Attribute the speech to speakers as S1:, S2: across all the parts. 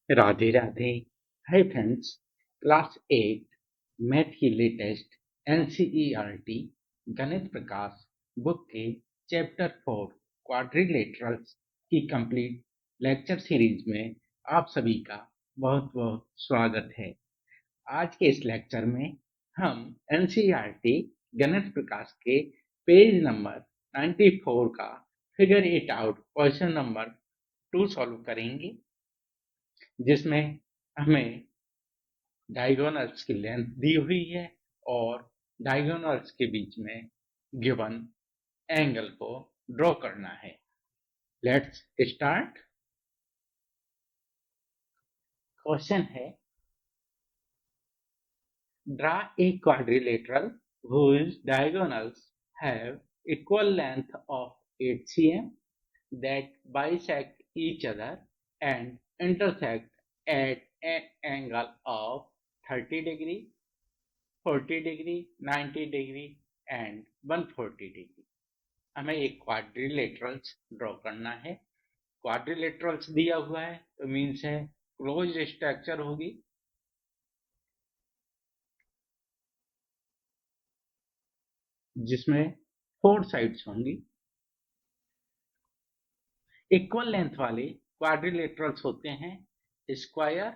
S1: Radhe Radhe. Hi friends, class 8 math की latest NCERT गणित प्रकाश book के चैप्टर 4 क्वाड्रिलेटरल्स की कंप्लीट लेक्चर सीरीज में आप सभी का बहुत बहुत स्वागत है। आज के इस लेक्चर में हम एनसीईआरटी गणित प्रकाश के पेज नंबर 94 का figure it out question number 2 solve करेंगे, जिसमें हमें डायगोनल्स की लेंथ दी हुई है और डायगोनल्स के बीच में गिवन एंगल को ड्रॉ करना है। Let's start. क्वेश्चन है, draw a quadrilateral whose diagonals have equal length of 8 cm that bisect each other and intersect at an angle of 30 degree, 40 degree, 90 degree and 140 degree। हमें एक quadrilaterals draw करना है। Quadrilaterals दिया हुआ है तो means है क्लोज्ड स्ट्रक्चर होगी, जिसमें 4 साइड्स होंगी। इक्वल लेंथ वाले क्वाड्रिलेटरल्स होते हैं स्क्वायर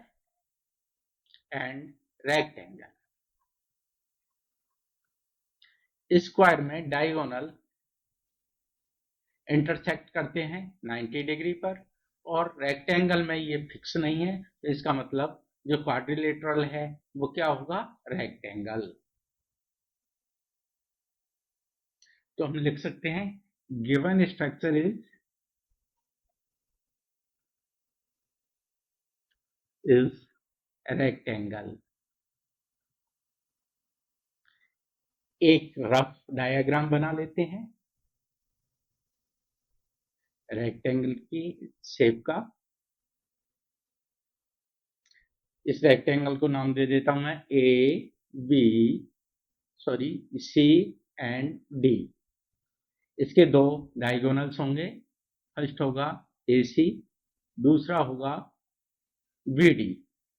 S1: एंड रेक्टेंगल। स्क्वायर में डायगोनल इंटरसेक्ट करते हैं 90 डिग्री पर, और रेक्टेंगल में ये फिक्स नहीं है, तो इसका मतलब जो क्वाड्रिलेटरल है वो क्या होगा, रेक्टेंगल। तो हम लिख सकते हैं गिवन स्ट्रक्चर इज रेक्टेंगल। एक रफ डायग्राम बना लेते हैं रेक्टेंगल की शेप का। इस रेक्टेंगल को नाम दे देता हूं मैं सी एंड डी। इसके दो डायगोनल्स होंगे, फर्स्ट होगा AC, दूसरा होगा BD।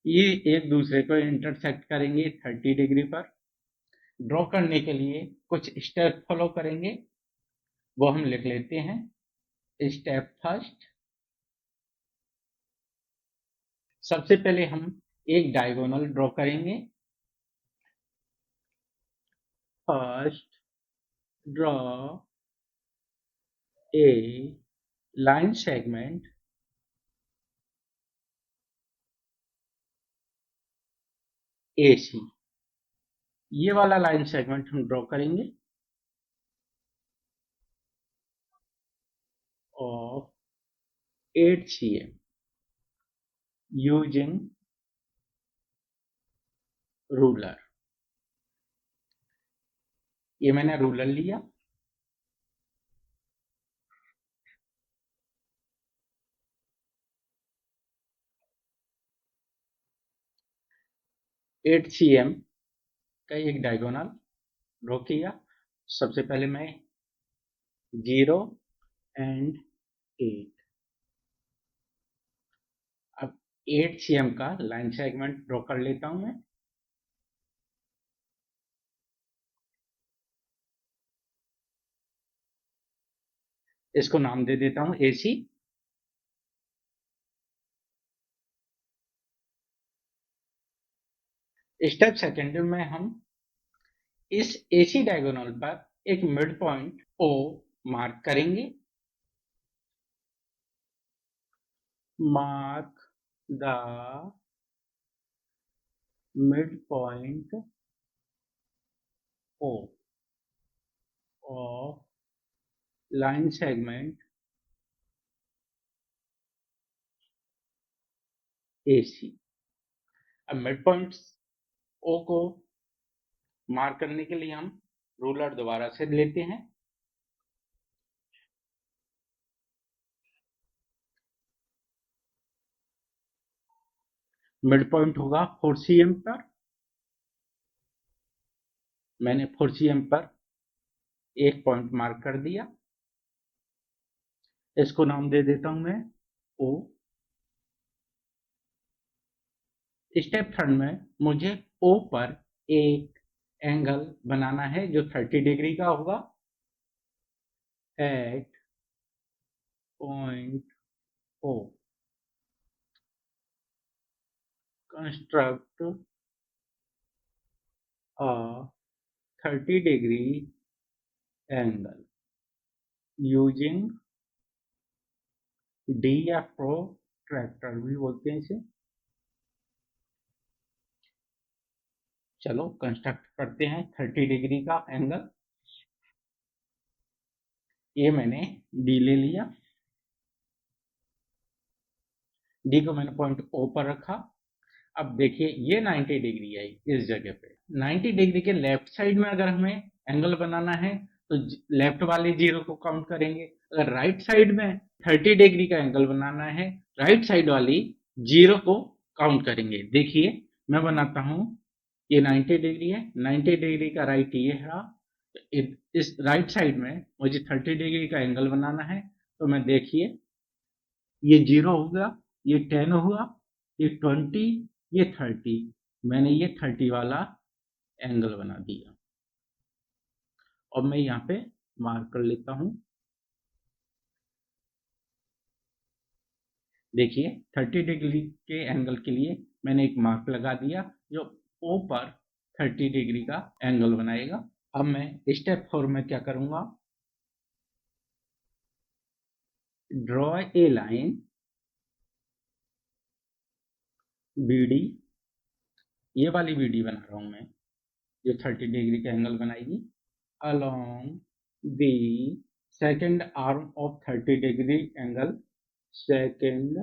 S1: ये एक दूसरे को इंटरसेक्ट करेंगे 30 डिग्री पर। ड्रॉ करने के लिए कुछ स्टेप फॉलो करेंगे, वो हम लिख लेते हैं। स्टेप फर्स्ट, सबसे पहले हम एक डायगोनल ड्रॉ करेंगे। First draw a line segment AC। ये वाला लाइन सेगमेंट हम ड्रॉ करेंगे ऑफ 8 cm यूजिंग रूलर। ये मैंने रूलर लिया। एट cm का एक डायगोनल ड्रॉ किया। सबसे पहले मैं 0 एंड 8, अब 8 cm का लाइन सेगमेंट ड्रॉ कर लेता हूं मैं। इसको नाम दे देता हूं AC। स्टेप सेकेंड में हम इस AC डायगोनल पर एक मिड पॉइंट O मार्क करेंगे। Mark the mid point O of line segment AC। अब मिड पॉइंट O को मार्क करने के लिए हम रूलर दोबारा से लेते हैं। मिड पॉइंट होगा 4 cm पर। मैंने 4 cm पर एक पॉइंट मार्क कर दिया। इसको नाम दे देता हूं मैं O। स्टेप थर्ड में मुझे ओ पर एक एंगल बनाना है जो 30 डिग्री का होगा at point O. Construct a 30 degree angle using D या प्रोट्रैक्टर भी बोलते हैं इसे। चलो कंस्ट्रक्ट करते हैं 30 डिग्री का एंगल। ये मैंने डी ले लिया, डी को मैंने पॉइंट ओ पर रखा। अब देखिए ये 90 डिग्री है इस जगह पे। 90 डिग्री के लेफ्ट साइड में अगर हमें एंगल बनाना है तो लेफ्ट वाले जीरो को काउंट करेंगे। अगर राइट साइड में 30 डिग्री का एंगल बनाना है, राइट साइड वाली जीरो को काउंट करेंगे। देखिए मैं बनाता हूं, ये 90 डिग्री है, 90 डिग्री का राइट ये है, इस राइट साइड में मुझे 30 डिग्री का एंगल बनाना है। तो मैं देखिए ये 0 हो गया, ये 10 हुआ, ये 20, ये 30, मैंने ये 30 वाला एंगल बना दिया। और मैं यहाँ पे मार्क कर लेता हूँ। देखिए 30 डिग्री के एंगल के लिए मैंने एक मार्क लगा दिया जो ओ पर 30 डिग्री का एंगल बनाएगा। अब मैं स्टेप 4 में क्या करूँगा, ड्रॉ ए लाइन BD, ये वाली BD बना रहा हूँ मैं जो 30 डिग्री का एंगल बनाएगी, along the second arm of 30 degree angle, second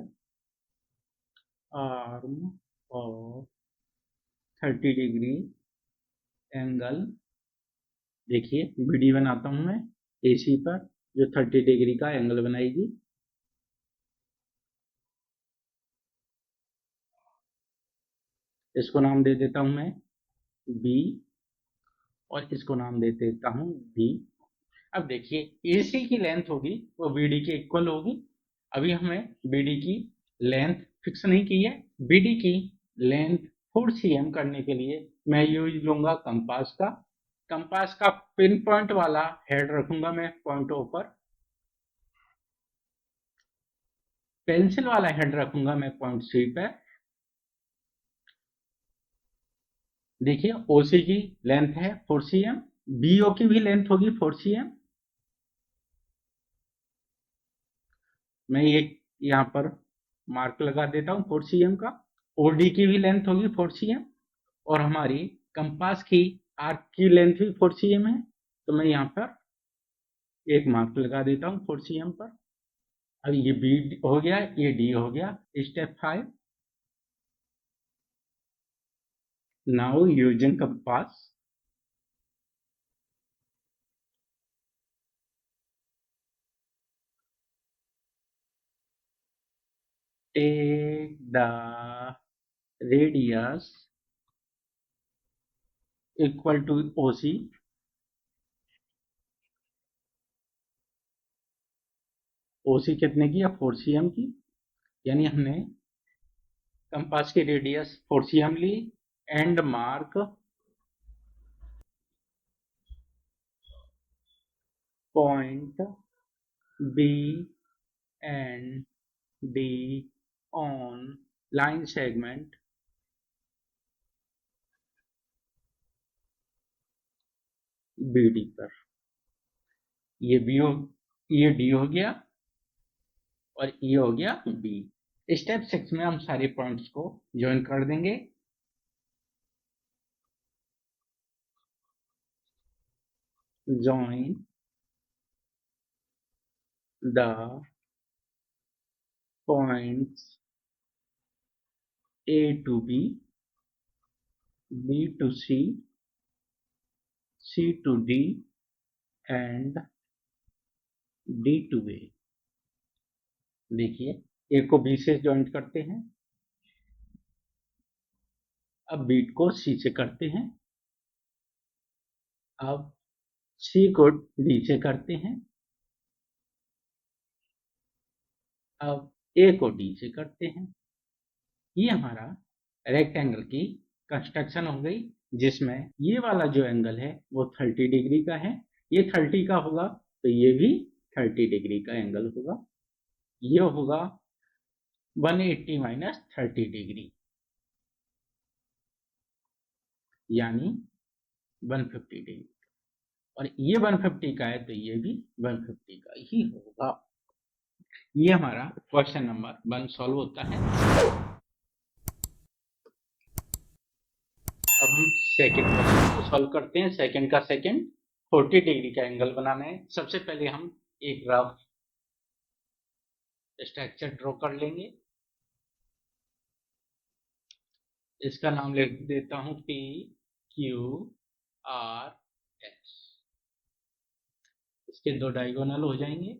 S1: arm of 30 degree angle। देखिए BD बनाता हूँ मैं AC पर जो 30 डिग्री का एंगल बनाएगी। इसको नाम दे देता हूँ मैं B और इसको नाम दे देता हूँ D। अब देखिए AC की लेंथ होगी वो BD के इक्वल होगी। अभी हमें BD की लेंथ फिक्स नहीं की है। BD की लेंथ 4 cm करने के लिए मैं यूज लूंगा कंपास का। कंपास का पिन पॉइंट वाला हेड रखूंगा मैं पॉइंट ओ पर, पेंसिल वाला हेड रखूंगा मैं पॉइंट सी पर। देखिए OC की लेंथ है 4 cm, BO की भी लेंथ होगी 4 cm। मैं ये यहाँ पर मार्क लगा देता हूँ 4 cm का। OD की भी लेंथ होगी 4 cm और हमारी कंपास की आर्क की लेंथ भी 4 cm है। तो मैं यहाँ पर एक मार्क लगा देता हूँ 4 cm पर। अब ये B हो गया, ये D हो गया। Step 5, now using compass take the radius equal to OC। OC कितने की है 4 cm की, यानी हमने कंपास की रेडियस 4 cm ली and mark point B and D on line segment BD पर। ये ये D हो गया और ये हो गया B। स्टेप 6 में हम सारे पॉइंट्स को ज्वाइन कर देंगे। Join the points A to B, B to C, C to D and D to A। देखिए A को B से ज्वाइंट करते हैं, अब B को C से करते हैं, अब C को D से करते हैं, अब A को D से करते हैं। ये हमारा रेक्टेंगल की कंस्ट्रक्शन हो गई, जिसमें ये वाला जो एंगल है वो 30 डिग्री का है। ये 30 का होगा तो ये भी 30 डिग्री का एंगल होगा। ये होगा 180 माइनस 30 डिग्री, यानी 150 डिग्री। और ये 150 का है तो ये भी 150 का ही होगा। ये हमारा क्वेश्चन नंबर 1 सॉल्व होता है। अब हम सेकंड क्वेश्चन को सॉल्व करते हैं। सेकंड का सेकंड 40 डिग्री का एंगल बनाना है। सबसे पहले हम एक रफ स्ट्रक्चर ड्रॉ कर लेंगे। इसका नाम लिख देता हूं P Q R S। इसके दो डायगोनल हो जाएंगे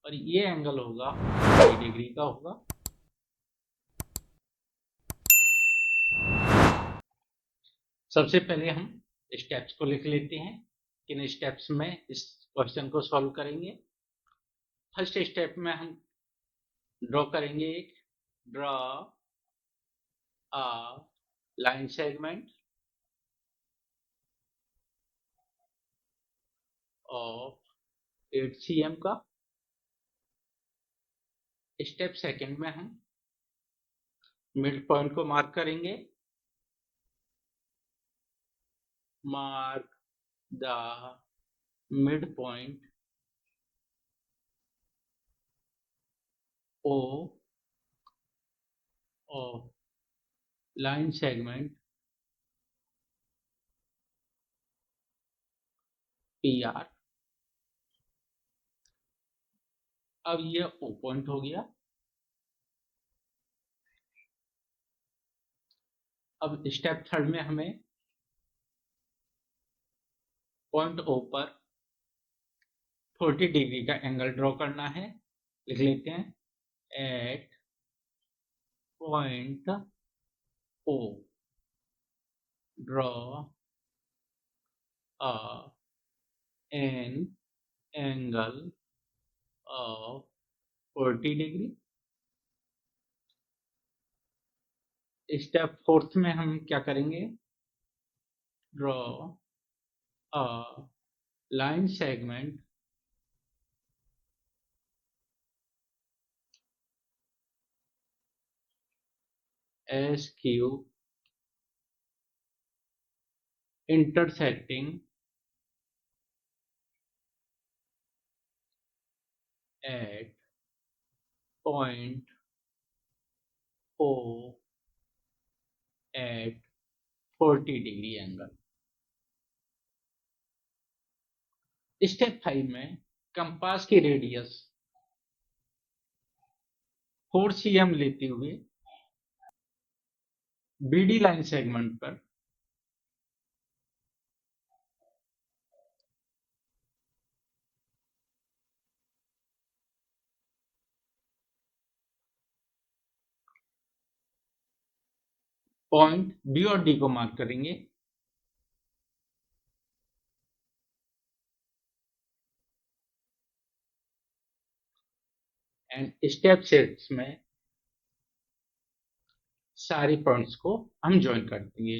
S1: और ये एंगल होगा 40 डिग्री का होगा। सबसे पहले हम स्टेप्स को लिख लेते हैं। किन स्टेप्स में इस क्वेश्चन को सॉल्व करेंगे। फर्स्ट स्टेप में हम ड्रॉ करेंगे एक draw a line segment of 8 cm का। स्टेप सेकंड में हम मिड पॉइंट को मार्क करेंगे। Mark the mid point O of line segment PR। अब ये O पॉइंट हो गया। अब स्टेप थर्ड में हमें पॉइंट O पर 40 डिग्री का एंगल ड्रॉ करना है। लिख लेते हैं at point O draw an angle of 40 degree. Step fourth में हम क्या करेंगे, draw a line segment S Q intersecting at point O at 40 degree angle. Step 5 में कंपास की रेडियस 4 cm लेते हुए BD लाइन सेगमेंट पर पॉइंट B और D को मार्क करेंगे। एंड स्टेप 6 में सारे पॉइंट्स को हम ज्वाइन कर देंगे।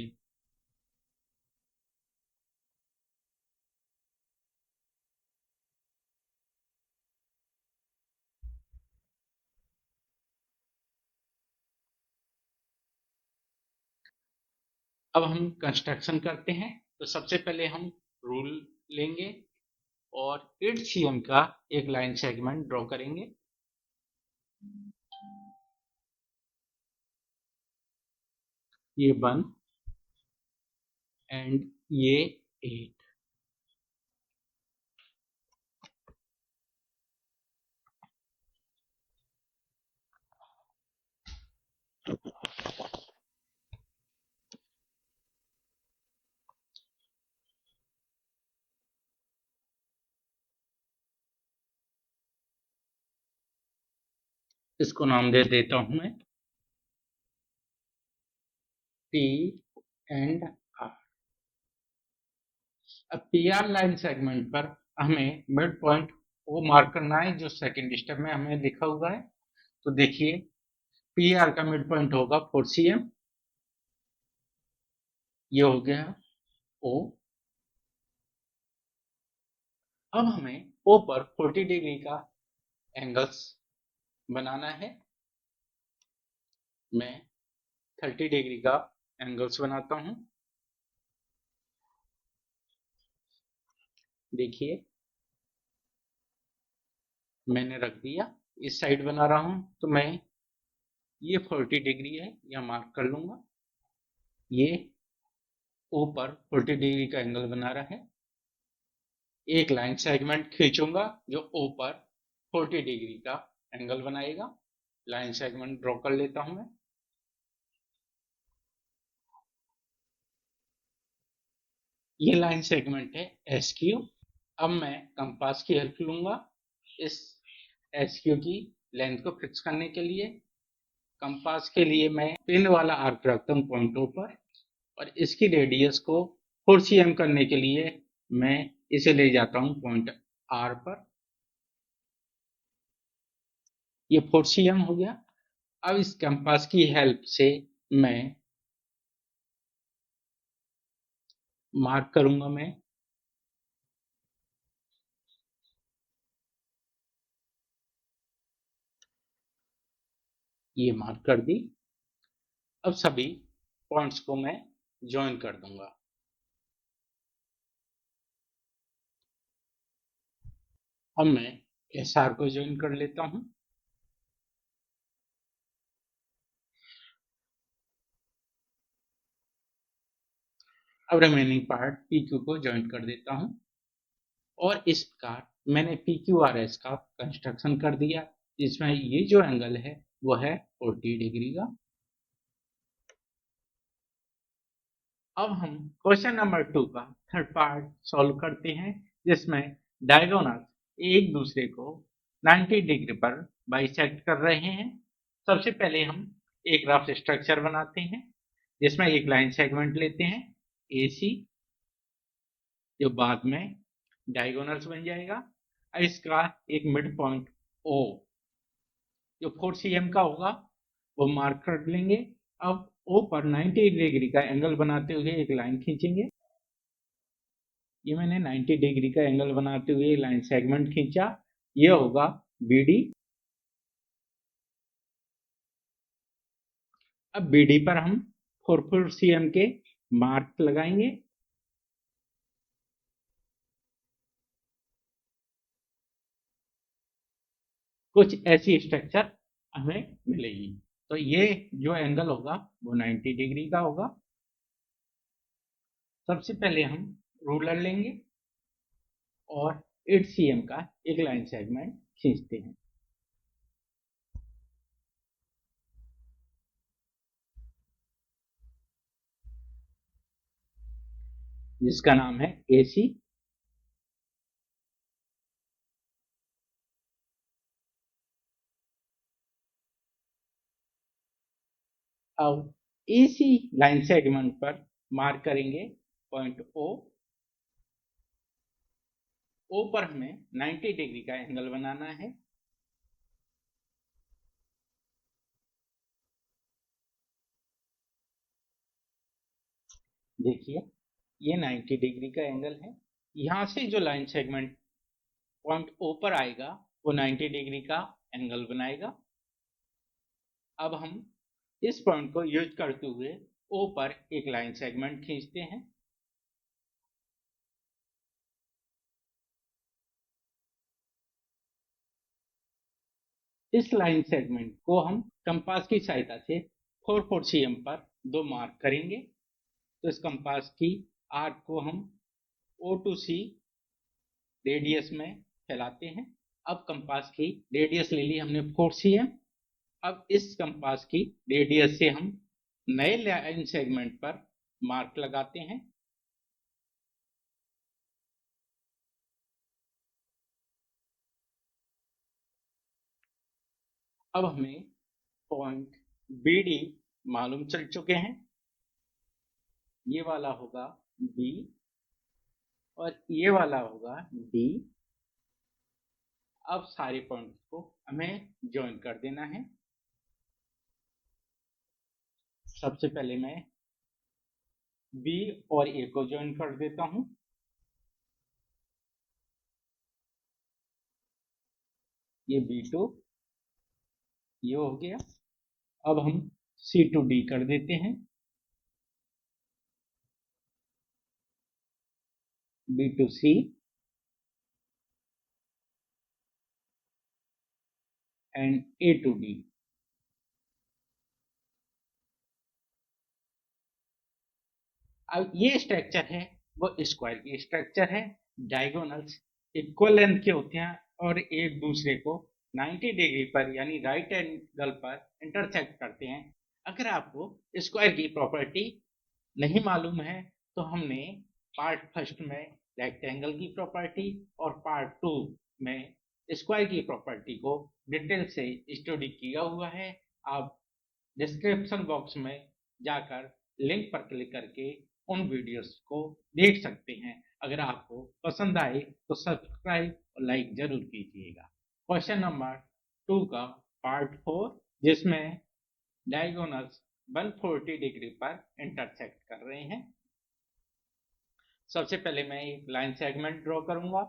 S1: अब हम कंस्ट्रक्शन करते हैं। तो सबसे पहले हम रूल लेंगे और 8 cm का एक लाइन सेगमेंट ड्रॉ करेंगे। ये 1 एंड ये 8। इसको नाम दे देता हूं मैं P एंड R। अब PR लाइन सेगमेंट पर हमें मिड पॉइंट वो मार्क करना है जो सेकंड स्टेप में हमें लिखा हुआ है। तो देखिए पी आर का मिड पॉइंट होगा 4 cm, ये हो गया ओ। अब हमें ओ पर 40 डिग्री का एंगल्स बनाना है। मैं 30 डिग्री का एंगल्स बनाता हूं। देखिए मैंने रख दिया, इस साइड बना रहा हूं, तो मैं ये 40 डिग्री है, यह मार्क कर लूंगा। ये ओ पर 40 डिग्री का एंगल बना रहा है। एक लाइन सेगमेंट खींचूंगा जो ओ पर 40 डिग्री का एंगल बनाएगा। लाइन सेगमेंट ड्रॉ कर लेता हूं मैं। ये लाइन सेगमेंट है एस क्यू। अब मैं कंपास की हेल्प लूंगा इस एस क्यू की लेंथ को फिक्स करने के लिए। कंपास के लिए मैं पिन वाला आर्क रखता हूँ पॉइंटों पर, और इसकी रेडियस को 4 cm करने के लिए मैं इसे ले जाता हूँ पॉइंट आर पर। ये 4 cm हो गया। अब इस कंपास की हेल्प से मैं मार्क करूंगा। मैं ये मार्क कर दी। अब सभी पॉइंट्स को मैं ज्वाइन कर दूंगा। अब मैं एस आर को ज्वाइन कर लेता हूं। अब रिमेनिंग पार्ट पी क्यू को ज्वाइन कर देता हूं, और इस प्रकार मैंने पी क्यू आर एस का कंस्ट्रक्शन कर दिया, जिसमें ये जो एंगल है वो है 40 डिग्री का। अब हम क्वेश्चन नंबर 2 का थर्ड पार्ट सॉल्व करते हैं, जिसमें डायगोनल एक दूसरे को 90 डिग्री पर बाइसेक्ट कर रहे हैं। सबसे पहले हम एक रफ स्ट्रक्चर बनाते हैं, जिसमें एक लाइन सेगमेंट लेते हैं ए सी, जो बाद में डायगोनल्स बन जाएगा। और इसका एक मिड पॉइंट ओ, जो 4 cm का होगा, वो मार्क कर लेंगे। अब ओ पर 90 डिग्री का एंगल बनाते हुए एक लाइन खींचेंगे। ये मैंने 90 डिग्री का एंगल बनाते हुए लाइन सेगमेंट खींचा, ये होगा बी डी। अब बी डी पर हम 4 cm के मार्क लगाएंगे। कुछ ऐसी स्ट्रक्चर हमें मिलेगी। तो ये जो एंगल होगा वो 90 डिग्री का होगा। सबसे पहले हम रूलर लेंगे और 8 cm का एक लाइन सेगमेंट खींचते हैं, जिसका नाम है ए सी। अब ए सी लाइन सेगमेंट पर मार्क करेंगे पॉइंट ओ। ओ पर हमें 90 डिग्री का एंगल बनाना है। देखिए ये 90 डिग्री का एंगल है। यहां से जो लाइन सेगमेंट पॉइंट ओ पर आएगा वो 90 डिग्री का एंगल बनाएगा। अब हम इस पॉइंट को यूज करते हुए ओ पर एक लाइन सेगमेंट खींचते हैं। इस लाइन सेगमेंट को हम कंपास की सहायता से 4 cm पर दो मार्क करेंगे। तो इस कंपास की आर्क को हम ओ टू सी रेडियस में फैलाते हैं। अब कंपास की रेडियस ले ली हमने 4 cm। अब इस कंपास की रेडियस से हम नए लाइन सेगमेंट पर मार्क लगाते हैं। अब हमें पॉइंट बी डी मालूम चल चुके हैं। ये वाला होगा बी और ये वाला होगा डी। अब सारे पॉइंट्स को हमें ज्वाइन कर देना है। सबसे पहले मैं बी और ए को ज्वाइन कर देता हूं। ये B2 ये हो गया। अब हम C2D कर देते हैं। B2C and A2D। अब ये स्ट्रक्चर है वो स्क्वायर की स्ट्रक्चर है। डायगोनल्स इक्वल लेंथ के होते हैं और एक दूसरे को 90 डिग्री पर यानी राइट एंगल पर इंटरसेक्ट करते हैं। अगर आपको स्क्वायर की प्रॉपर्टी नहीं मालूम है तो हमने पार्ट फर्स्ट में रेक्टेंगल की प्रॉपर्टी और पार्ट टू में स्क्वायर की प्रॉपर्टी को डिटेल से स्टडी किया हुआ है। आप डिस्क्रिप्शन बॉक्स में जाकर लिंक पर क्लिक करके उन वीडियोस को देख सकते हैं। अगर आपको पसंद आए तो सब्सक्राइब और लाइक जरूर कीजिएगा। क्वेश्चन नंबर 2 का पार्ट 4, जिसमें डायगोनल्स 140 डिग्री पर इंटरसेक्ट कर रहे हैं। सबसे पहले मैं एक लाइन सेगमेंट ड्रॉ करूंगा।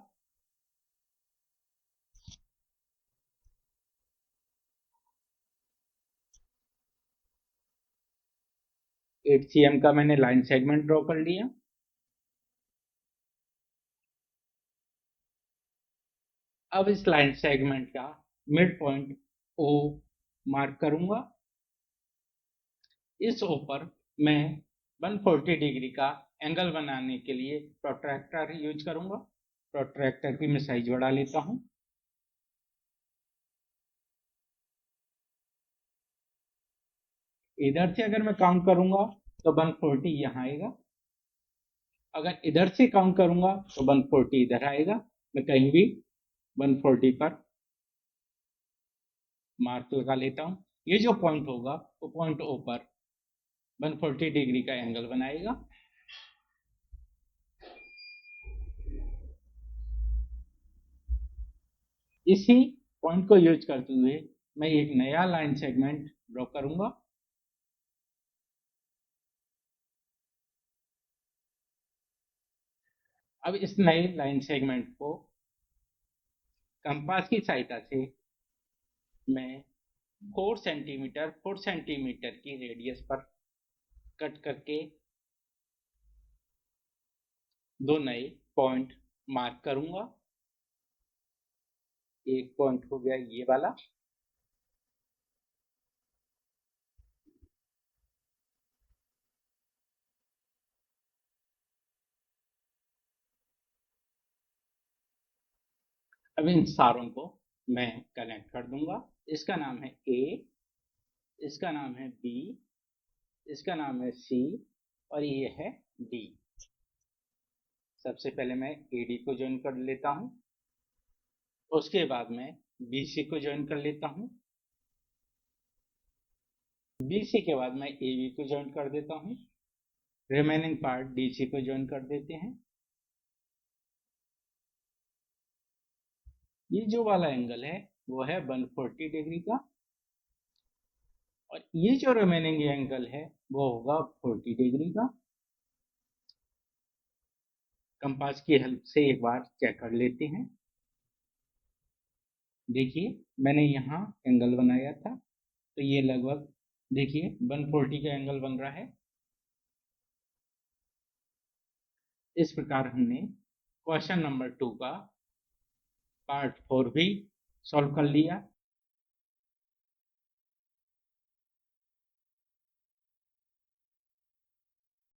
S1: HCM का मैंने लाइन सेगमेंट ड्रॉ कर लिया। अब इस लाइन सेगमेंट का मिड पॉइंट O मार्क करूंगा। इस O पर मैं 140 डिग्री का एंगल बनाने के लिए प्रोट्रैक्टर यूज करूंगा। प्रोट्रैक्टर की मैं साइज बढ़ा लेता हूं। इधर से अगर मैं काउंट करूंगा तो 140 यहाँ आएगा। अगर इधर से काउंट करूंगा तो 140 इधर आएगा। मैं कहीं भी 140 पर मार्क लगा लेता हूं। ये जो पॉइंट होगा वो पॉइंट O पर 140 डिग्री का एंगल बनाएगा। इसी पॉइंट को यूज करते हुए मैं एक नया लाइन सेगमेंट ड्रॉ करूंगा। अब इस नए लाइन सेगमेंट को कंपास की सहायता से मैं 4 सेंटीमीटर की रेडियस पर कट करके दो नए पॉइंट मार्क करूंगा। एक पॉइंट हो गया ये वाला। अब इन सारों को मैं कनेक्ट कर दूंगा। इसका नाम है A, इसका नाम है B, इसका नाम है C और ये है D। सबसे पहले मैं AD को ज्वाइन कर लेता हूं। उसके बाद मैं BC को ज्वाइन कर लेता हूं। BC के बाद मैं AB को ज्वाइन कर देता हूं। रिमेनिंग पार्ट DC को ज्वाइन कर देते हैं। ये जो वाला एंगल है वो है 140 डिग्री का और ये जो रिमेनिंग एंगल है वो होगा 40 डिग्री का। कंपास की हेल्प से एक बार चेक कर लेते हैं। देखिए मैंने यहाँ एंगल बनाया था तो ये लगभग देखिए 140 का एंगल बन रहा है। इस प्रकार हमने क्वेश्चन नंबर 2 का पार्ट 4 भी सॉल्व कर लिया।